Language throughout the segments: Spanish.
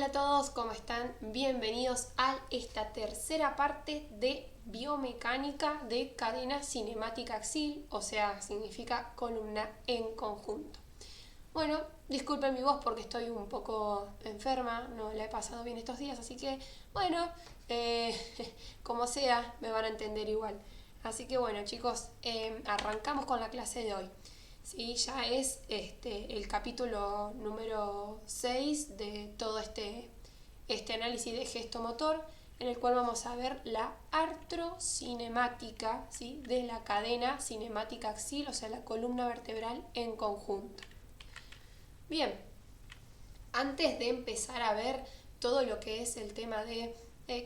Hola a todos, ¿cómo están? Bienvenidos a esta tercera parte de biomecánica de cadena cinemática axil, o sea, significa columna en conjunto. Bueno, disculpen mi voz porque estoy un poco enferma, no la he pasado bien estos días, así que bueno, eh, como sea, me van a entender igual. Así que bueno chicos, arrancamos con la clase de hoy. Sí, ya es el capítulo número 6 de todo este análisis de gesto motor, en el cual vamos a ver la artrocinemática, ¿sí?, de la cadena cinemática axil, o sea, la columna vertebral en conjunto. Bien, antes de empezar a ver todo lo que es el tema de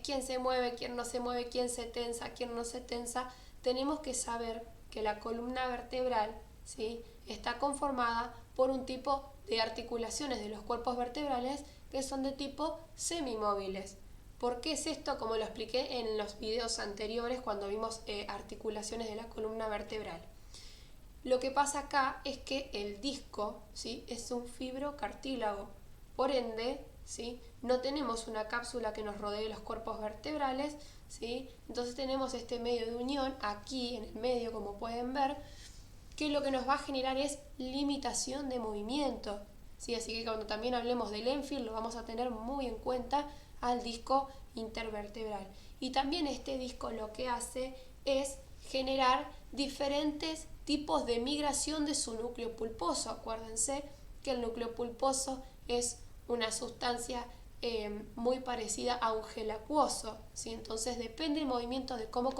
quién se mueve, quién no se mueve, quién se tensa, quién no se tensa, tenemos que saber que la columna vertebral, ¿sí?, está conformada por un tipo de articulaciones de los cuerpos vertebrales que son de tipo semimóviles. ¿Por qué es esto? Como lo expliqué en los videos anteriores cuando vimos articulaciones de la columna vertebral. Lo que pasa acá es que el disco, ¿sí?, es un fibrocartílago. Por ende, ¿sí?, no tenemos una cápsula que nos rodee los cuerpos vertebrales, ¿sí? Entonces tenemos este medio de unión aquí en el medio, como pueden ver, que lo que nos va a generar es limitación de movimiento, ¿sí? Así que cuando también hablemos del Enfield lo vamos a tener muy en cuenta al disco intervertebral. Y también este disco lo que hace es generar diferentes tipos de migración de su núcleo pulposo. Acuérdense que el núcleo pulposo es una sustancia muy parecida a un gel acuoso, ¿sí? Entonces depende del movimiento de cómo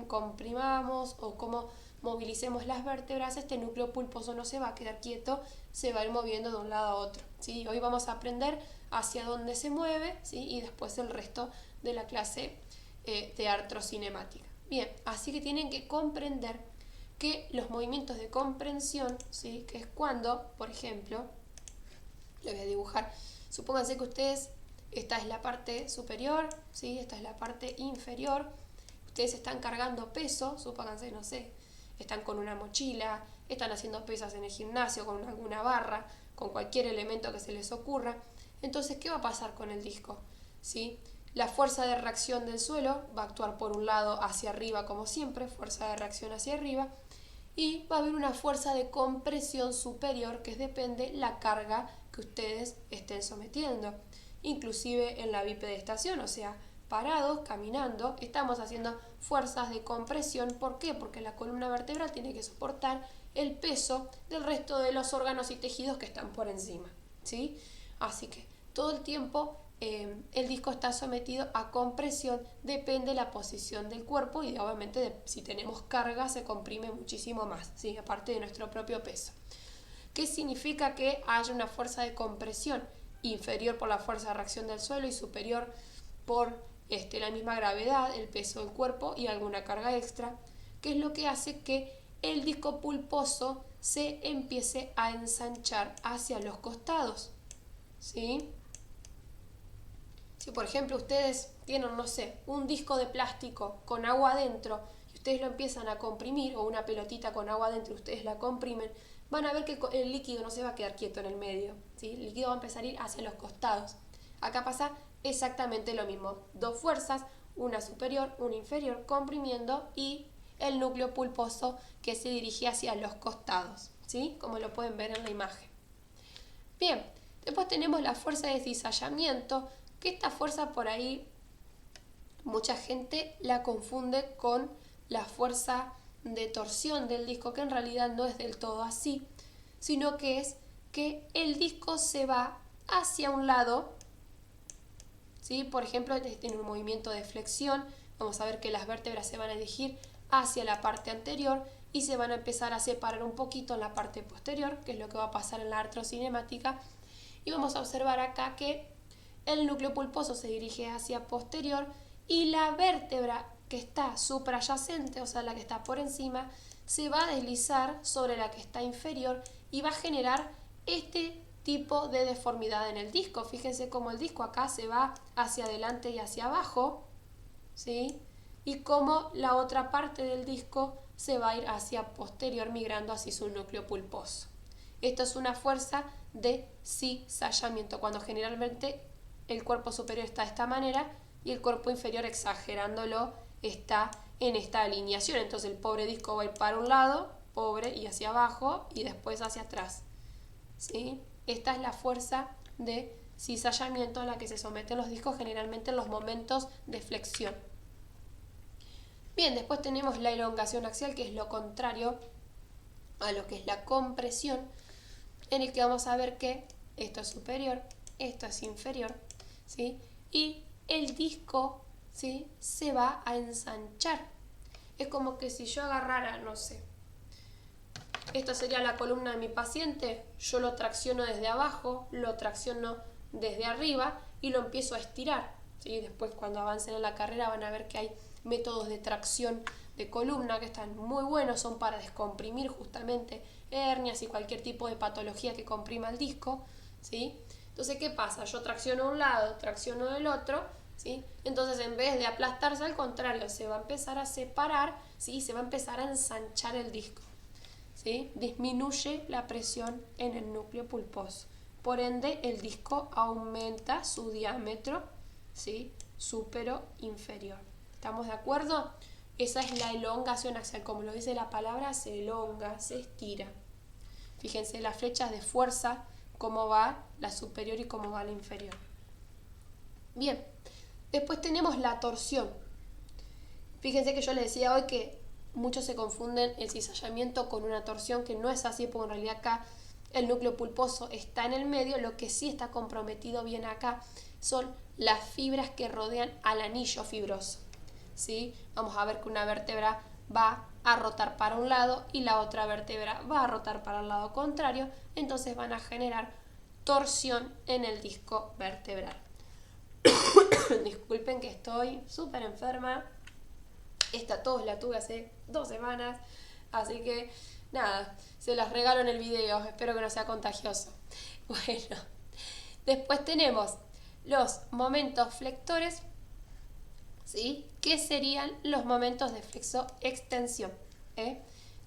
comprimamos o cómo movilicemos las vértebras, este núcleo pulposo no se va a quedar quieto, se va a ir moviendo de un lado a otro, ¿sí? Hoy vamos a aprender hacia dónde se mueve, ¿sí?, y después el resto de la clase de artrocinemática. Bien, así que tienen que comprender que los movimientos de comprensión, ¿sí?, que es cuando, por ejemplo, lo voy a dibujar, supónganse que ustedes, esta es la parte superior, ¿sí?, esta es la parte inferior, ustedes están cargando peso, supónganse, no sé, están con una mochila, están haciendo pesas en el gimnasio, con alguna barra, con cualquier elemento que se les ocurra. Entonces, ¿qué va a pasar con el disco? ¿Sí? La fuerza de reacción del suelo va a actuar por un lado hacia arriba, como siempre, fuerza de reacción hacia arriba, y va a haber una fuerza de compresión superior que depende la carga que ustedes estén sometiendo. Inclusive en la bipedestación, o sea, parados, caminando, estamos haciendo fuerzas de compresión. ¿Por qué? Porque la columna vertebral tiene que soportar el peso del resto de los órganos y tejidos que están por encima, ¿sí? Así que todo el tiempo el disco está sometido a compresión, depende de la posición del cuerpo y obviamente si tenemos carga se comprime muchísimo más, ¿sí?, aparte de nuestro propio peso. ¿Qué significa que haya una fuerza de compresión inferior por la fuerza de reacción del suelo y superior por la misma gravedad, el peso del cuerpo y alguna carga extra, que es lo que hace que el disco pulposo se empiece a ensanchar hacia los costados, ¿sí? Si por ejemplo ustedes tienen, no sé, un disco de plástico con agua adentro y ustedes lo empiezan a comprimir, o una pelotita con agua adentro y ustedes la comprimen, van a ver que el líquido no se va a quedar quieto en el medio, ¿sí? El líquido va a empezar a ir hacia los costados. Acá pasa exactamente lo mismo, dos fuerzas, una superior, una inferior, comprimiendo, y el núcleo pulposo que se dirige hacia los costados, ¿sí?, como lo pueden ver en la imagen. Bien, después tenemos la fuerza de cizallamiento, que esta fuerza por ahí mucha gente la confunde con la fuerza de torsión del disco, que en realidad no es del todo así, sino que es que el disco se va hacia un lado, ¿sí? Por ejemplo, tiene un movimiento de flexión, vamos a ver que las vértebras se van a dirigir hacia la parte anterior y se van a empezar a separar un poquito en la parte posterior, que es lo que va a pasar en la artrocinemática, y vamos a observar acá que el núcleo pulposo se dirige hacia posterior y la vértebra que está suprayacente, o sea, la que está por encima, se va a deslizar sobre la que está inferior y va a generar este tipo de deformidad en el disco. Fíjense cómo el disco acá se va hacia adelante y hacia abajo, ¿sí?, y cómo la otra parte del disco se va a ir hacia posterior, migrando hacia su núcleo pulposo. Esto es una fuerza de cizallamiento, cuando generalmente el cuerpo superior está de esta manera y el cuerpo inferior, exagerándolo, está en esta alineación. Entonces el pobre disco va a ir para un lado, pobre, y hacia abajo y después hacia atrás, ¿sí? Esta es la fuerza de cizallamiento a la que se someten los discos generalmente en los momentos de flexión. Bien, después tenemos la elongación axial, que es lo contrario a lo que es la compresión, en el que vamos a ver que esto es superior, esto es inferior, ¿sí? Y el disco, ¿sí?, se va a ensanchar. Es como que si yo agarrara, no sé, esta sería la columna de mi paciente, yo lo tracciono desde abajo, lo tracciono desde arriba y lo empiezo a estirar, ¿sí? Después, cuando avancen en la carrera, van a ver que hay métodos de tracción de columna que están muy buenos, son para descomprimir justamente hernias y cualquier tipo de patología que comprima el disco, ¿sí? Entonces, ¿qué pasa? Yo tracciono un lado, tracciono del otro, ¿sí? Entonces, en vez de aplastarse, al contrario, se va a empezar a separar, ¿sí? Se va a empezar a ensanchar el disco, ¿sí? Disminuye la presión en el núcleo pulposo. Por ende, el disco aumenta su diámetro, ¿sí?, supero-inferior. ¿Estamos de acuerdo? Esa es la elongación axial. Como lo dice la palabra, se elonga, se estira. Fíjense las flechas de fuerza, cómo va la superior y cómo va la inferior. Bien, después tenemos la torsión. Fíjense que yo les decía hoy que muchos se confunden el cizallamiento con una torsión, que no es así, porque en realidad acá el núcleo pulposo está en el medio. Lo que sí está comprometido bien acá son las fibras que rodean al anillo fibroso, ¿sí? Vamos a ver que una vértebra va a rotar para un lado y la otra vértebra va a rotar para el lado contrario, entonces van a generar torsión en el disco vertebral. Disculpen que estoy súper enferma. Esta tos la tuve hace 2 semanas, así que nada, se las regalo en el video, espero que no sea contagioso. Bueno, después tenemos los momentos flectores, ¿sí?, que serían los momentos de flexo-extensión,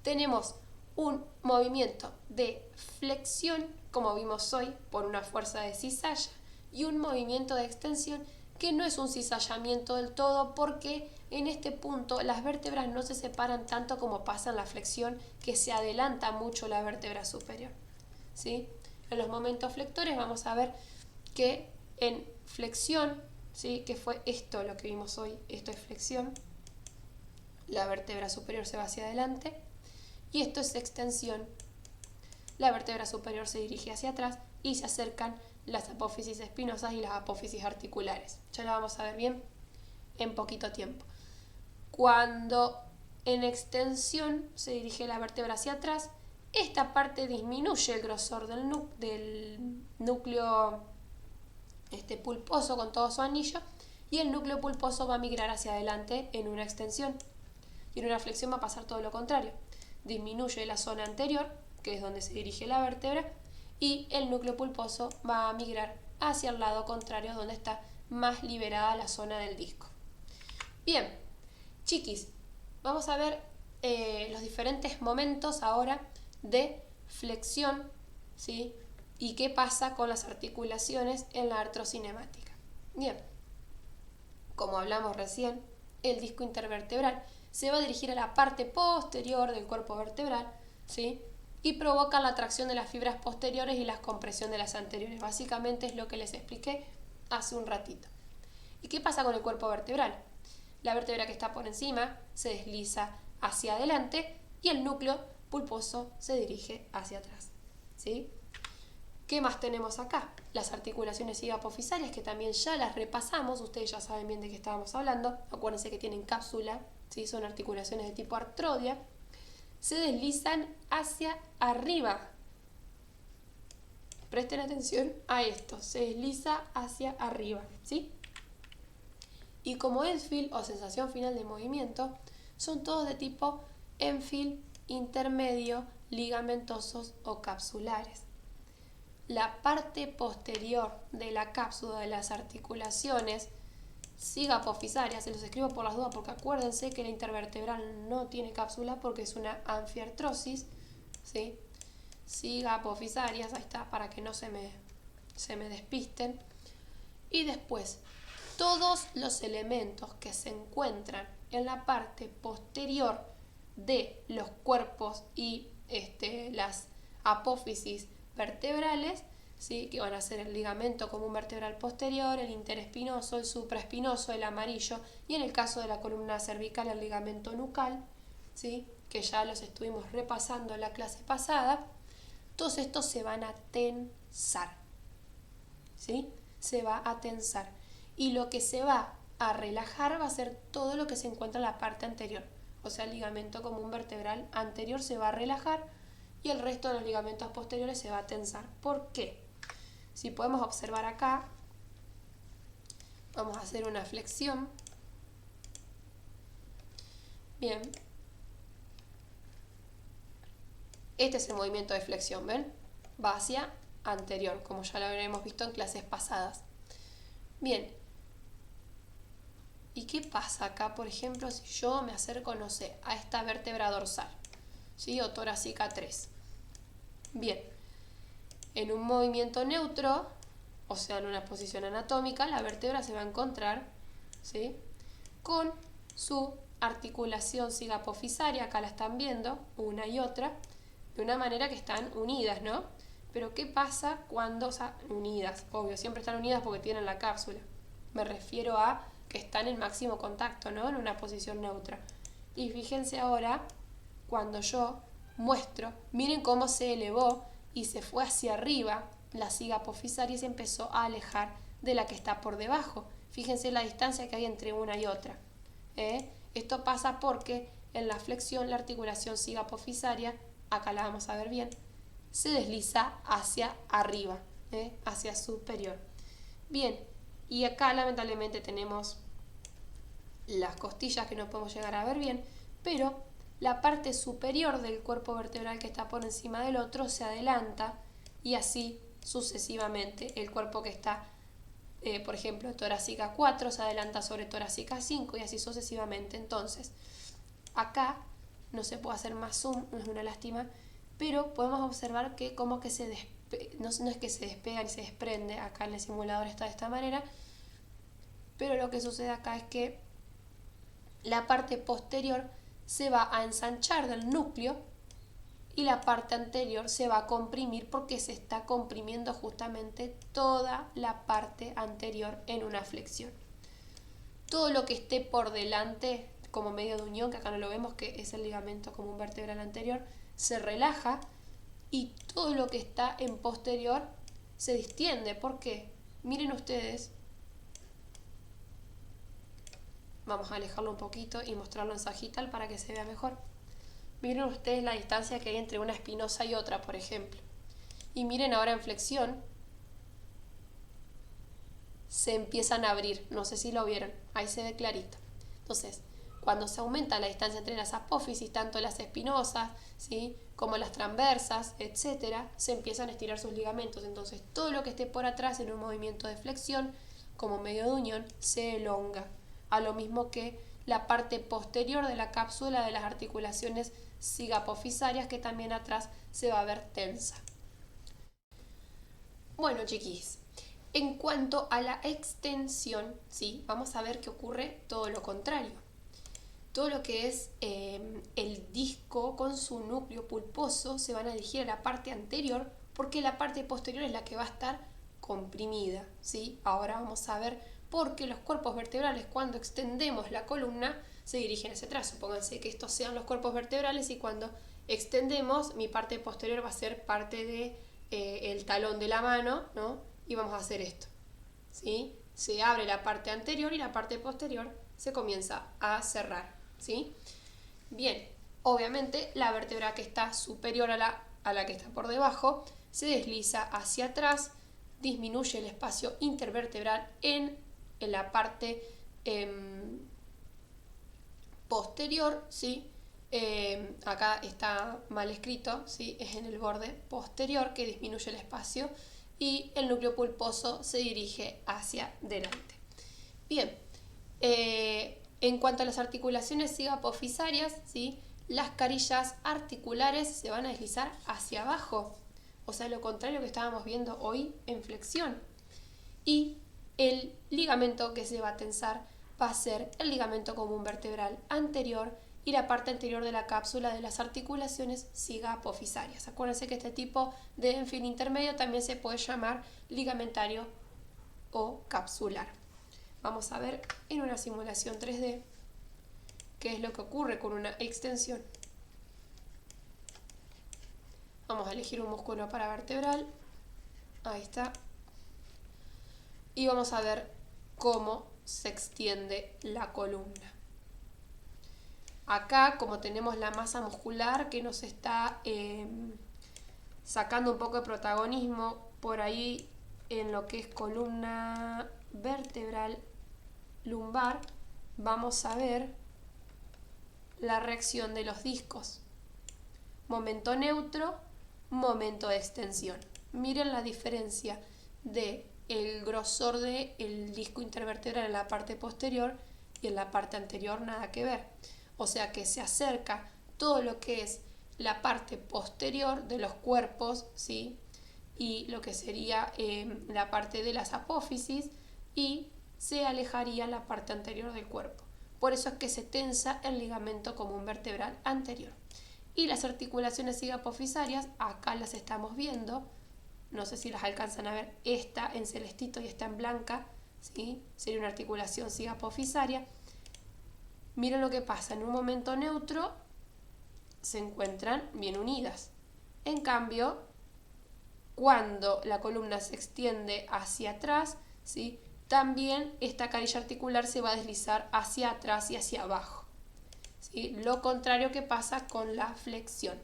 Tenemos un movimiento de flexión, como vimos hoy, por una fuerza de cizalla, y un movimiento de extensión que no es un cizallamiento del todo, porque en este punto las vértebras no se separan tanto como pasa en la flexión, que se adelanta mucho la vértebra superior, ¿sí? En los momentos flectores vamos a ver que en flexión, ¿sí?, que fue esto lo que vimos hoy, esto es flexión, la vértebra superior se va hacia adelante, y esto es extensión, la vértebra superior se dirige hacia atrás y se acercan las apófisis espinosas y las apófisis articulares. Ya lo vamos a ver bien en poquito tiempo. Cuando en extensión se dirige la vértebra hacia atrás, esta parte disminuye el grosor del núcleo pulposo con todo su anillo, y el núcleo pulposo va a migrar hacia adelante en una extensión, y en una flexión va a pasar todo lo contrario. Disminuye la zona anterior, que es donde se dirige la vértebra, y el núcleo pulposo va a migrar hacia el lado contrario, donde está más liberada la zona del disco. Bien, chiquis, vamos a ver los diferentes momentos ahora de flexión, ¿sí?, y qué pasa con las articulaciones en la artrocinemática. Bien, como hablamos recién, el disco intervertebral se va a dirigir a la parte posterior del cuerpo vertebral, ¿sí?, y provoca la tracción de las fibras posteriores y la compresión de las anteriores. Básicamente es lo que les expliqué hace un ratito. ¿Y qué pasa con el cuerpo vertebral? La vértebra que está por encima se desliza hacia adelante y el núcleo pulposo se dirige hacia atrás, ¿sí? ¿Qué más tenemos acá? Las articulaciones hipofisarias, que también ya las repasamos, ustedes ya saben bien de qué estábamos hablando. Acuérdense que tienen cápsula, ¿sí?, son articulaciones de tipo artrodia. Se deslizan hacia arriba. Presten atención a esto, se desliza hacia arriba, ¿sí? Y como endfeel o sensación final de movimiento, son todos de tipo enfeel, intermedio, ligamentosos o capsulares. La parte posterior de la cápsula de las articulaciones cigapofisaria, se los escribo por las dudas porque acuérdense que la intervertebral no tiene cápsula porque es una anfiartrosis, ¿sí? Cigapofisarias, ahí está, para que no se me despisten. Y después, todos los elementos que se encuentran en la parte posterior de los cuerpos y las apófisis vertebrales, ¿sí? Que van a ser el ligamento común vertebral posterior, el interespinoso, el supraespinoso, el amarillo, y en el caso de la columna cervical, el ligamento nucal, ¿sí? Que ya los estuvimos repasando en la clase pasada. Todos estos se van a tensar, ¿sí? Se va a tensar. Y lo que se va a relajar va a ser todo lo que se encuentra en la parte anterior. O sea, el ligamento común vertebral anterior se va a relajar y el resto de los ligamentos posteriores se va a tensar. ¿Por qué? Si podemos observar acá, vamos a hacer una flexión. Bien. Este es el movimiento de flexión, ¿ven? Va hacia anterior, como ya lo habremos visto en clases pasadas. Bien. ¿Y qué pasa acá, por ejemplo, si yo me acerco, no sé, a esta vértebra dorsal, ¿sí? O torácica 3. Bien. En un movimiento neutro, o sea, en una posición anatómica, la vértebra se va a encontrar, ¿sí? Con su articulación cigapofisaria, acá la están viendo, una y otra, de una manera que están unidas, ¿no? Pero ¿qué pasa cuando, o sea, unidas? Obvio, siempre están unidas porque tienen la cápsula. Me refiero a que están en máximo contacto, ¿no? En una posición neutra. Y fíjense ahora, cuando yo muestro, miren cómo se elevó y se fue hacia arriba la cigapofisaria y se empezó a alejar de la que está por debajo. Fíjense la distancia que hay entre una y otra. Esto pasa porque en la flexión la articulación cigapofisaria, acá la vamos a ver bien, se desliza hacia arriba, hacia superior. Bien, y acá lamentablemente tenemos las costillas que no podemos llegar a ver bien, pero la parte superior del cuerpo vertebral que está por encima del otro se adelanta y así sucesivamente. El cuerpo que está, por ejemplo, torácica 4 se adelanta sobre torácica 5 y así sucesivamente. Entonces, acá no se puede hacer más zoom, no es una lástima, pero podemos observar que como que no es que se despega ni se desprende, acá en el simulador está de esta manera, pero lo que sucede acá es que la parte posterior se va a ensanchar del núcleo y la parte anterior se va a comprimir porque se está comprimiendo justamente toda la parte anterior en una flexión. Todo lo que esté por delante como medio de unión, que acá no lo vemos, que es el ligamento común vertebral anterior, se relaja y todo lo que está en posterior se distiende. ¿Por qué? Miren ustedes, vamos a alejarlo un poquito y mostrarlo en sagital para que se vea mejor. Miren ustedes la distancia que hay entre una espinosa y otra, por ejemplo. Y miren ahora en flexión, se empiezan a abrir, no sé si lo vieron, ahí se ve clarito. Entonces, cuando se aumenta la distancia entre las apófisis, tanto las espinosas, ¿sí?, como las transversas, etcétera, se empiezan a estirar sus ligamentos. Entonces, todo lo que esté por atrás en un movimiento de flexión, como medio de unión, se elonga. A lo mismo que la parte posterior de la cápsula de las articulaciones cigapofisarias, que también atrás se va a ver tensa. Bueno, chiquis, en cuanto a la extensión, ¿sí?, vamos a ver que ocurre todo lo contrario. Todo lo que es el disco con su núcleo pulposo se van a dirigir a la parte anterior porque la parte posterior es la que va a estar comprimida, ¿sí? Ahora vamos a ver por qué los cuerpos vertebrales, cuando extendemos la columna, se dirigen hacia atrás. Supónganse que estos sean los cuerpos vertebrales y cuando extendemos, mi parte posterior va a ser parte de el talón de la mano, ¿no? Y vamos a hacer esto, ¿sí? Se abre la parte anterior y la parte posterior se comienza a cerrar, ¿sí? Bien, obviamente la vértebra que está superior a la que está por debajo se desliza hacia atrás, disminuye el espacio intervertebral en la parte posterior, ¿sí? Acá está mal escrito, ¿sí? Es en el borde posterior que disminuye el espacio y el núcleo pulposo se dirige hacia delante. Bien, en cuanto a las articulaciones cigapofisarias, ¿sí?, las carillas articulares se van a deslizar hacia abajo, o sea, lo contrario que estábamos viendo hoy en flexión. Y el ligamento que se va a tensar va a ser el ligamento común vertebral anterior y la parte anterior de la cápsula de las articulaciones sigapofisarias. Acuérdense que este tipo de énfil intermedio también se puede llamar ligamentario o capsular. Vamos a ver en una simulación 3D qué es lo que ocurre con una extensión. Vamos a elegir un músculo paravertebral. Ahí está. Y vamos a ver cómo se extiende la columna. Acá, como tenemos la masa muscular que nos está sacando un poco de protagonismo por ahí en lo que es columna vertebral lumbar, vamos a ver la reacción de los discos. Momento neutro, momento de extensión. Miren la diferencia de el grosor del disco intervertebral en la parte posterior y en la parte anterior nada que ver. O sea que se acerca todo lo que es la parte posterior de los cuerpos, ¿sí? Y lo que sería la parte de las apófisis, y se alejaría la parte anterior del cuerpo. Por eso es que se tensa el ligamento común vertebral anterior. Y las articulaciones sigapofisarias, acá las estamos viendo, no sé si las alcanzan a ver, esta en celestito y esta en blanca, ¿sí? Sería una articulación sigapofisaria. Miren lo que pasa, en un momento neutro se encuentran bien unidas. En cambio, cuando la columna se extiende hacia atrás, ¿sí? También esta carilla articular se va a deslizar hacia atrás y hacia abajo, ¿sí? Lo contrario que pasa con la flexión.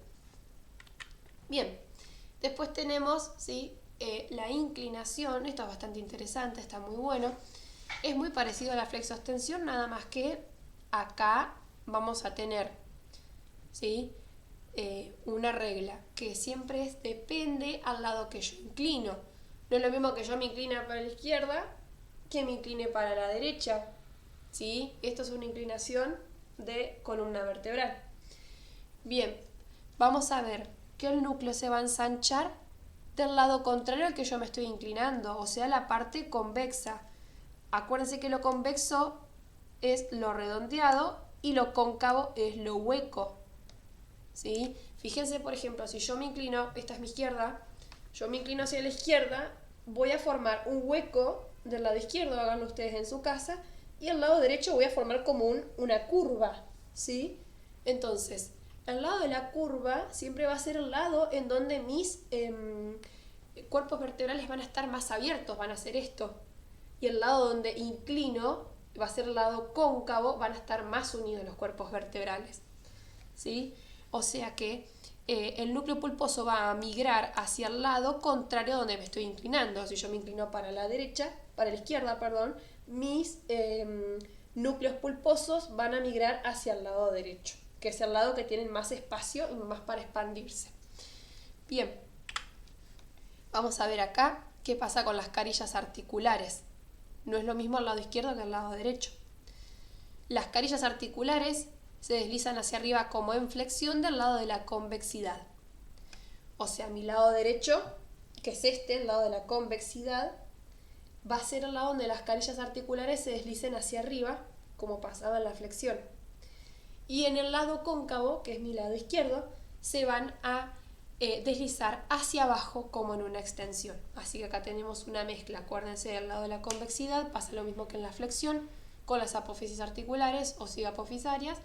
Bien, después tenemos, ¿sí? La inclinación. Esto es bastante interesante, está muy bueno. Es muy parecido a la flexoextensión, nada más que acá vamos a tener, ¿sí? Una regla que siempre depende al lado que yo inclino. No es lo mismo que yo me incline para la izquierda que me incline para la derecha, ¿sí? Esto es una inclinación de columna vertebral. Bien, vamos a ver que el núcleo se va a ensanchar del lado contrario al que yo me estoy inclinando, o sea, la parte convexa. Acuérdense que lo convexo es lo redondeado y lo cóncavo es lo hueco, ¿sí? Fíjense, por ejemplo, si yo me inclino, esta es mi izquierda, yo me inclino hacia la izquierda, voy a formar un hueco del lado izquierdo, háganlo ustedes en su casa, y al lado derecho voy a formar como una curva, ¿sí? Entonces, el lado de la curva siempre va a ser el lado en donde mis cuerpos vertebrales van a estar más abiertos, van a ser esto. Y el lado donde inclino va a ser el lado cóncavo, van a estar más unidos los cuerpos vertebrales, ¿sí? O sea que el núcleo pulposo va a migrar hacia el lado contrario a donde me estoy inclinando. Si yo me inclino para la izquierda, mis núcleos pulposos van a migrar hacia el lado derecho, que es el lado que tienen más espacio y más para expandirse. Bien, vamos a ver acá qué pasa con las carillas articulares. No es lo mismo al lado izquierdo que al lado derecho. Las carillas articulares se deslizan hacia arriba como en flexión del lado de la convexidad. O sea, mi lado derecho, que es el lado de la convexidad, va a ser el lado donde las carillas articulares se deslicen hacia arriba, como pasaba en la flexión. Y en el lado cóncavo, que es mi lado izquierdo, se van a deslizar hacia abajo como en una extensión. Así que acá tenemos una mezcla. Acuérdense, del lado de la convexidad pasa lo mismo que en la flexión, con las apófisis articulares o sigapofisarias,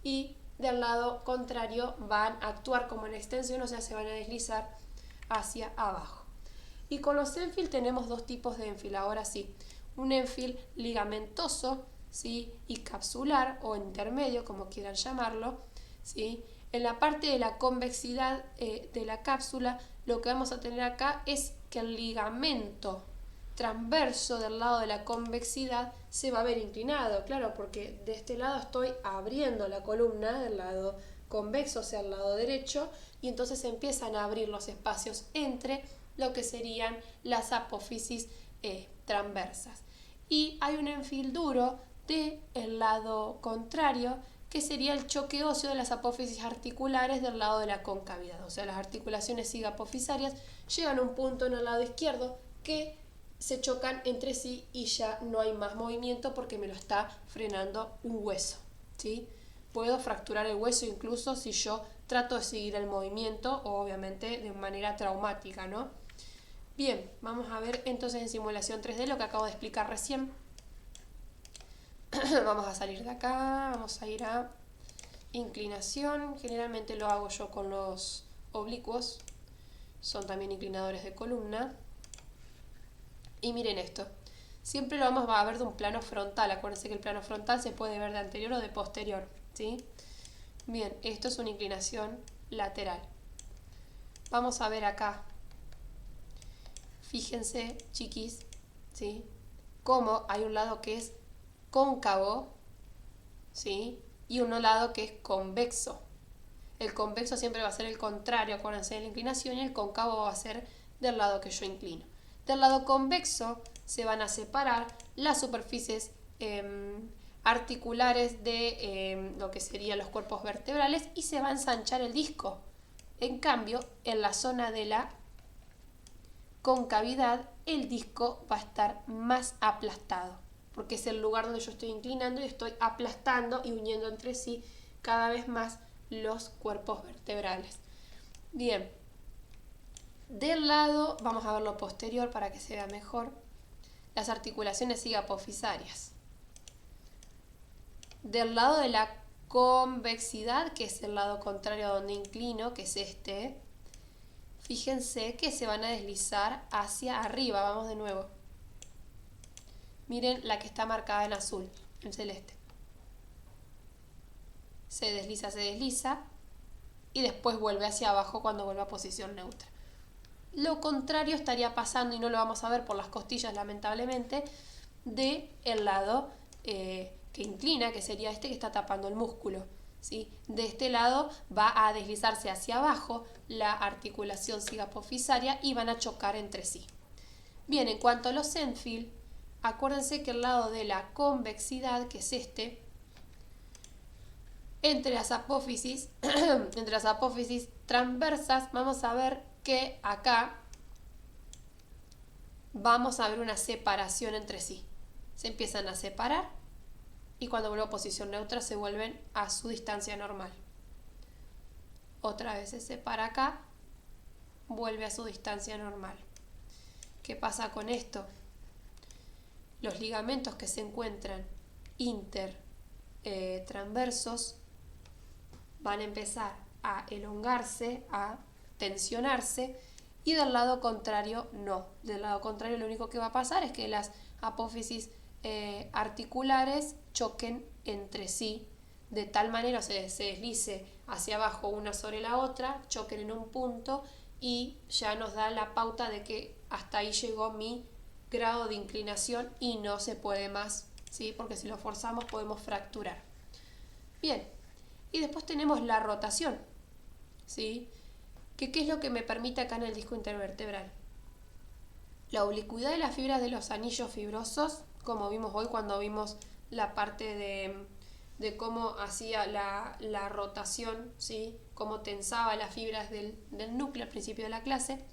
y del lado contrario van a actuar como en extensión, o sea, se van a deslizar hacia abajo. Y con los énfil tenemos dos tipos de énfil, ahora sí. Un énfil ligamentoso, ¿sí? Y capsular o intermedio, como quieran llamarlo, ¿sí? En la parte de la convexidad de la cápsula, lo que vamos a tener acá es que el ligamento transverso del lado de la convexidad se va a ver inclinado, claro, porque de este lado estoy abriendo la columna del lado convexo, o sea, el lado derecho, y entonces se empiezan a abrir los espacios entre lo que serían las apófisis transversas. Y hay un énfil duro del lado contrario, que sería el choque óseo de las apófisis articulares del lado de la concavidad. O sea, las articulaciones sigapofisarias llegan a un punto en el lado izquierdo que se chocan entre sí y ya no hay más movimiento porque me lo está frenando un hueso, ¿sí? Puedo fracturar el hueso incluso si yo trato de seguir el movimiento, o obviamente de manera traumática, ¿no? Bien, vamos a ver entonces en simulación 3D lo que acabo de explicar recién. Vamos a salir de acá, vamos a ir a inclinación. Generalmente lo hago yo con los oblicuos, son también inclinadores de columna. Y miren esto, siempre lo vamos a ver de un plano frontal. Acuérdense que el plano frontal se puede ver de anterior o de posterior, ¿sí? Bien, esto es una inclinación lateral. Vamos a ver acá, fíjense chiquis, ¿sí? Cómo hay un lado que es cóncavo, ¿sí? Y un lado que es convexo. El convexo siempre va a ser el contrario, acuérdense de la inclinación, y el cóncavo va a ser del lado que yo inclino. Del lado convexo se van a separar las superficies articulares de lo que serían los cuerpos vertebrales y se va a ensanchar el disco. En cambio, en la zona de la concavidad, el disco va a estar más aplastado, porque es el lugar donde yo estoy inclinando y estoy aplastando y uniendo entre sí cada vez más los cuerpos vertebrales. Bien, del lado, vamos a ver lo posterior para que se vea mejor, las articulaciones apofisarias. Del lado de la convexidad, que es el lado contrario a donde inclino, que es este, fíjense que se van a deslizar hacia arriba. Vamos de nuevo. Miren la que está marcada en azul, en celeste. Se desliza y después vuelve hacia abajo cuando vuelve a posición neutra. Lo contrario estaría pasando, y no lo vamos a ver por las costillas lamentablemente, del lado que inclina, que sería este que está tapando el músculo, ¿sí? De este lado va a deslizarse hacia abajo la articulación cigoapofisaria y van a chocar entre sí. Bien, en cuanto a los Enfield, acuérdense que el lado de la convexidad, que es este, entre las apófisis transversas, vamos a ver que acá vamos a ver una separación entre sí. Se empiezan a separar y cuando vuelvo a posición neutra se vuelven a su distancia normal. Otra vez se separa acá, vuelve a su distancia normal. ¿Qué pasa con esto? Los ligamentos que se encuentran transversos van a empezar a elongarse, a tensionarse, y del lado contrario no. Del lado contrario lo único que va a pasar es que las apófisis articulares choquen entre sí, de tal manera se deslice hacia abajo una sobre la otra, choquen en un punto y ya nos da la pauta de que hasta ahí llegó mi grado de inclinación y no se puede más, ¿sí? Porque si lo forzamos podemos fracturar. Bien, y después tenemos la rotación, ¿sí? ¿Qué es lo que me permite acá en el disco intervertebral? La oblicuidad de las fibras de los anillos fibrosos, como vimos hoy cuando vimos la parte de cómo hacía la rotación, ¿sí? Cómo tensaba las fibras del núcleo al principio de la clase,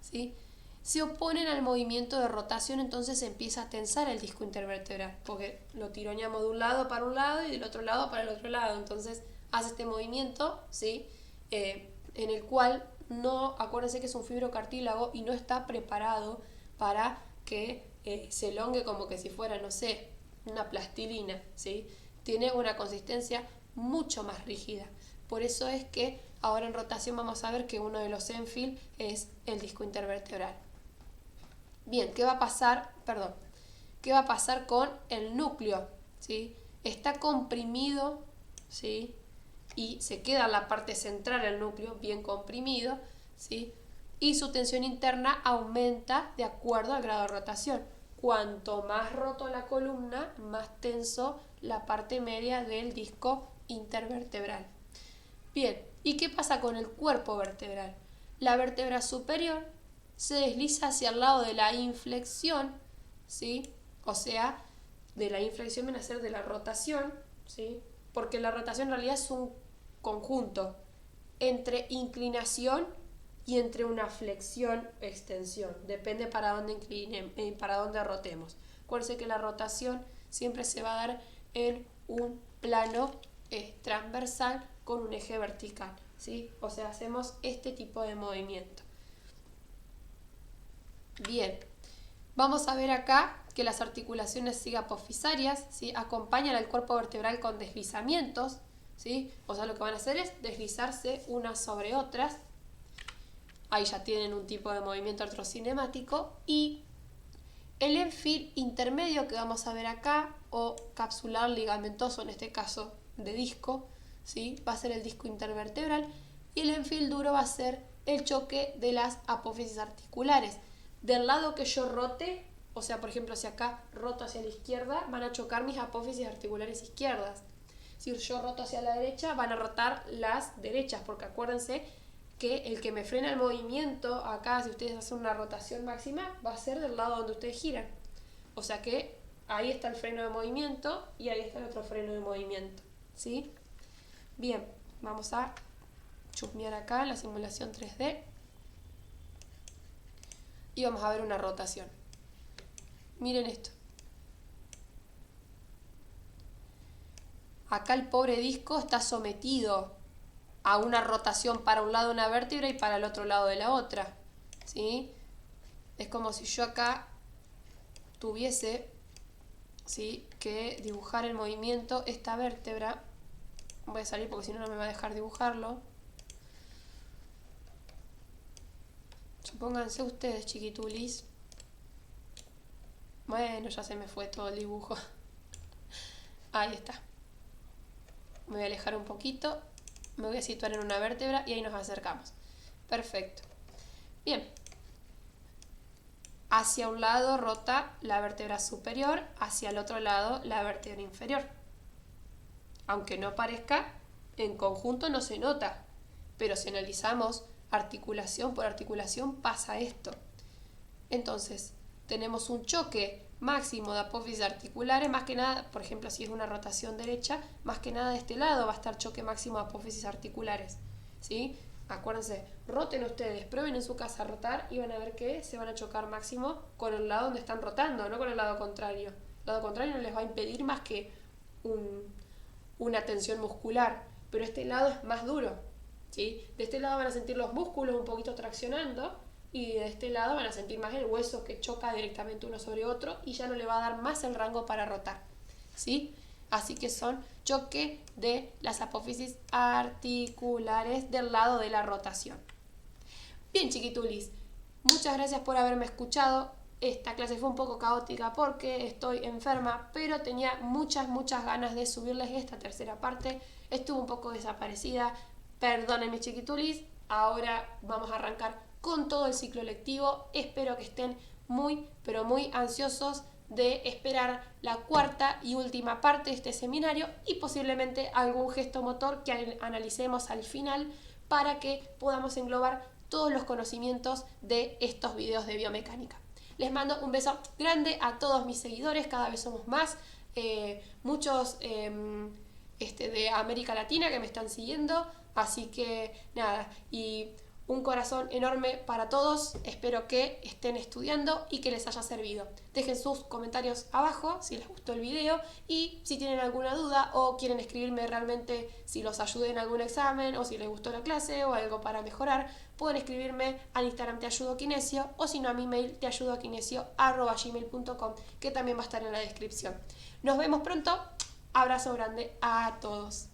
¿sí? Se oponen al movimiento de rotación, entonces se empieza a tensar el disco intervertebral, porque lo tironeamos de un lado para un lado y del otro lado para el otro lado, entonces hace este movimiento, ¿sí? En el cual no, acuérdense que es un fibrocartílago y no está preparado para que se elongue como que si fuera, no sé, una plastilina, ¿sí? Tiene una consistencia mucho más rígida. Por eso es que ahora en rotación vamos a ver que uno de los Enfield es el disco intervertebral. Bien, ¿qué va a pasar? ¿Qué va a pasar con el núcleo? ¿Sí? Está comprimido, ¿sí? Y se queda en la parte central del núcleo bien comprimido, ¿sí? Y su tensión interna aumenta de acuerdo al grado de rotación. Cuanto más roto la columna, más tenso la parte media del disco intervertebral. Bien, ¿y qué pasa con el cuerpo vertebral? La vértebra superior se desliza hacia el lado de la inflexión, ¿sí? O sea, de la inflexión viene a ser de la rotación, ¿sí? Porque la rotación en realidad es un conjunto entre inclinación y entre una flexión, extensión. Depende para dónde para dónde rotemos. Acuérdense que la rotación siempre se va a dar en un plano transversal con un eje vertical, ¿sí? O sea, hacemos este tipo de movimiento. Bien, vamos a ver acá que las articulaciones sigapofisarias, ¿sí?, acompañan al cuerpo vertebral con deslizamientos, ¿sí? O sea, lo que van a hacer es deslizarse unas sobre otras. Ahí ya tienen un tipo de movimiento artrocinemático. Y el enfil intermedio que vamos a ver acá, o capsular ligamentoso en este caso de disco, ¿sí?, va a ser el disco intervertebral, y el enfil duro va a ser el choque de las apófisis articulares. Del lado que yo rote, o sea, por ejemplo, si acá roto hacia la izquierda, van a chocar mis apófisis articulares izquierdas. Si yo roto hacia la derecha, van a rotar las derechas, porque acuérdense que el que me frena el movimiento acá, si ustedes hacen una rotación máxima, va a ser del lado donde ustedes giran. O sea que ahí está el freno de movimiento y ahí está el otro freno de movimiento, ¿sí? Bien, vamos a chusmear acá la simulación 3D y vamos a ver una rotación. Miren esto. Acá el pobre disco está sometido a una rotación para un lado de una vértebra y para el otro lado de la otra, ¿sí? Es como si yo acá tuviese, ¿sí?, que dibujar el movimiento esta vértebra. Voy a salir porque si no, no me va a dejar dibujarlo. Supónganse ustedes, chiquitulis. Bueno, ya se me fue todo el dibujo. Ahí está. Me voy a alejar un poquito. Me voy a situar en una vértebra y ahí nos acercamos. Perfecto. Bien. Hacia un lado rota la vértebra superior, hacia el otro lado la vértebra inferior. Aunque no parezca, en conjunto no se nota. Pero si analizamos articulación por articulación, pasa esto. Entonces, tenemos un choque máximo de apófisis articulares, más que nada, por ejemplo, si es una rotación derecha, más que nada de este lado va a estar choque máximo de apófisis articulares, ¿sí? Acuérdense, roten ustedes, prueben en su casa rotar y van a ver que se van a chocar máximo con el lado donde están rotando, no con el lado contrario. El lado contrario no les va a impedir más que una tensión muscular, pero este lado es más duro, ¿sí? De este lado van a sentir los músculos un poquito traccionando y de este lado van a sentir más el hueso que choca directamente uno sobre otro y ya no le va a dar más el rango para rotar, ¿sí? Así que son choque de las apófisis articulares del lado de la rotación. Bien, chiquitulis, muchas gracias por haberme escuchado. Esta clase fue un poco caótica porque estoy enferma, pero tenía muchas ganas de subirles esta tercera parte. Estuvo un poco desaparecida. Perdonen, mis chiquitulis. Ahora vamos a arrancar con todo el ciclo lectivo. Espero que estén muy, pero muy ansiosos de esperar la cuarta y última parte de este seminario y posiblemente algún gesto motor que analicemos al final para que podamos englobar todos los conocimientos de estos videos de biomecánica. Les mando un beso grande a todos mis seguidores, cada vez somos más, muchos de América Latina que me están siguiendo, así que nada, y un corazón enorme para todos, espero que estén estudiando y que les haya servido. Dejen sus comentarios abajo si les gustó el video y si tienen alguna duda o quieren escribirme realmente si los ayudé en algún examen o si les gustó la clase o algo para mejorar, pueden escribirme al Instagram teayudokinesio o si no a mi mail teayudokinesio@gmail.com, que también va a estar en la descripción. Nos vemos pronto, abrazo grande a todos.